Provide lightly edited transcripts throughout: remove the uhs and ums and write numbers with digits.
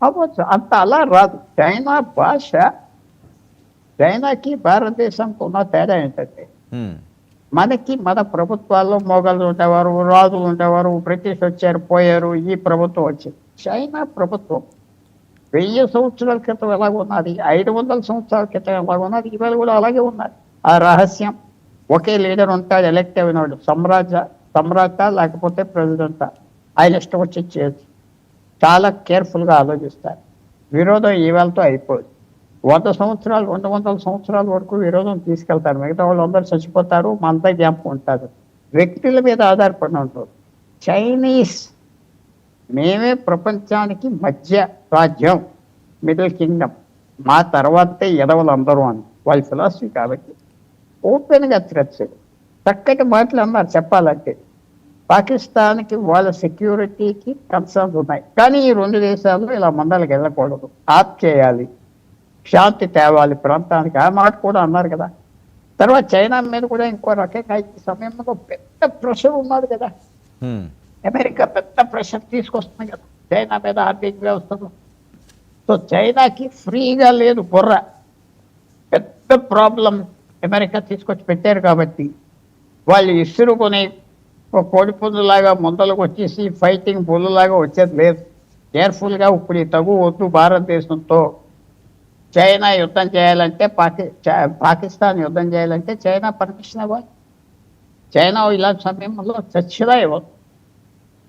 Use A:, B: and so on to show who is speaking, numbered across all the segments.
A: అవ్వచ్చు. అంత అలా రాదు. చైనా భాష, చైనాకి భారతదేశానికి ఉన్న తేడా ఏంటంటే,
B: హ్మ్.
A: మనకి మన ప్రభుత్వాల్లో మొఘలు ఉండేవారు, రాజులు ఉండేవారు, బ్రిటిష్ వచ్చారు, పోయారు, ఈ ప్రభుత్వం వచ్చింది. చైనా ప్రభుత్వం 1000 సంవత్సరాల క్రితం ఎలాగ ఉన్నది, 500 సంవత్సరాల క్రితం ఎలాగ ఉన్నది, ఇవాళ కూడా అలాగే ఉన్నది. ఆ రహస్యం ఒకే లీడర్ ఉంటాడు, ఎలక్ట్ అయినాడు. సమ్రాట లేకపోతే ప్రెసిడెంటా, ఆయన ఇష్టం వచ్చి చేయొచ్చు. చాలా కేర్ఫుల్గా ఆలోచిస్తారు. విరోధం ఈవేళతో అయిపోయింది. 100 సంవత్సరాలు, 200 సంవత్సరాల వరకు విరోధం తీసుకెళ్తారు. మిగతా వాళ్ళందరూ చచ్చిపోతారు, మనతో జ్ఞాపకం ఉంటారు. వ్యక్తుల మీద ఆధారపడి ఉంటుంది. చైనీస్ మేమే ప్రపంచానికి మధ్య రాజ్యం, మిడిల్ కింగ్డమ్, మా తర్వాతే ఎదవలందరూ అని వాళ్ళ ఫిలాసఫీ. కాబట్టి ఓపెన్గా థ్రెట్స్, చక్కటి మాటలు అన్నారు చెప్పాలంటే. పాకిస్తాన్కి వాళ్ళ సెక్యూరిటీకి కన్సర్న్స్ ఉన్నాయి, కానీ ఈ రెండు దేశాలు ఇలా మందలకు వెళ్ళకూడదు, ఆప్ చేయాలి, శాంతి తేవాలి ప్రాంతానికి, ఆ మాట కూడా అన్నారు కదా. తర్వాత చైనా మీద కూడా ఇంకో రకంగా ఈ సమయంలో పెద్ద ప్రెషర్ ఉన్నది కదా.
B: హ్మ్.
A: అమెరికా పెద్ద ప్రెషర్ తీసుకొస్తుంది కదా చైనా మీద ఆర్థిక వ్యవస్థలో. సో చైనాకి ఫ్రీగా లేదు బుర్ర. పెద్ద ప్రాబ్లం అమెరికా తీసుకొచ్చి పెట్టారు కాబట్టి వాళ్ళు ఇసురుకొని ఒక కోడి పుంజులాగా ముందలకు వచ్చేసి ఫైటింగ్ పుల్లులాగా వచ్చేది లేదు. కేర్ఫుల్గా ఇప్పుడు ఈ తగు వద్దు, భారతదేశంతో చైనా యుద్ధం చేయాలంటే పాకిస్తాన్ యుద్ధం చేయాలంటే చైనా పర్మిషన్ ఇవ్వాలి. చైనా ఇలాంటి సమయంలో చచ్చినా ఇవ్వదు,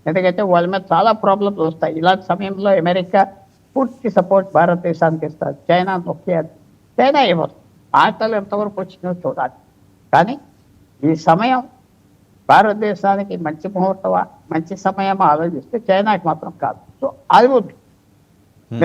A: ఎందుకంటే వాళ్ళ మీద చాలా ప్రాబ్లమ్స్ వస్తాయి. ఇలాంటి సమయంలో అమెరికా పూర్తి సపోర్ట్ భారతదేశానికి ఇస్తారు, చైనా నొక్కేది. చైనా ఇవ్వదు. ఆటలు ఎంతవరకు వచ్చినాయో చూడాలి. కానీ ఈ సమయం భారతదేశానికి మంచి ముహూర్తమా, మంచి సమయమా ఆలోచిస్తే చైనాకి మాత్రం కాదు. సో అది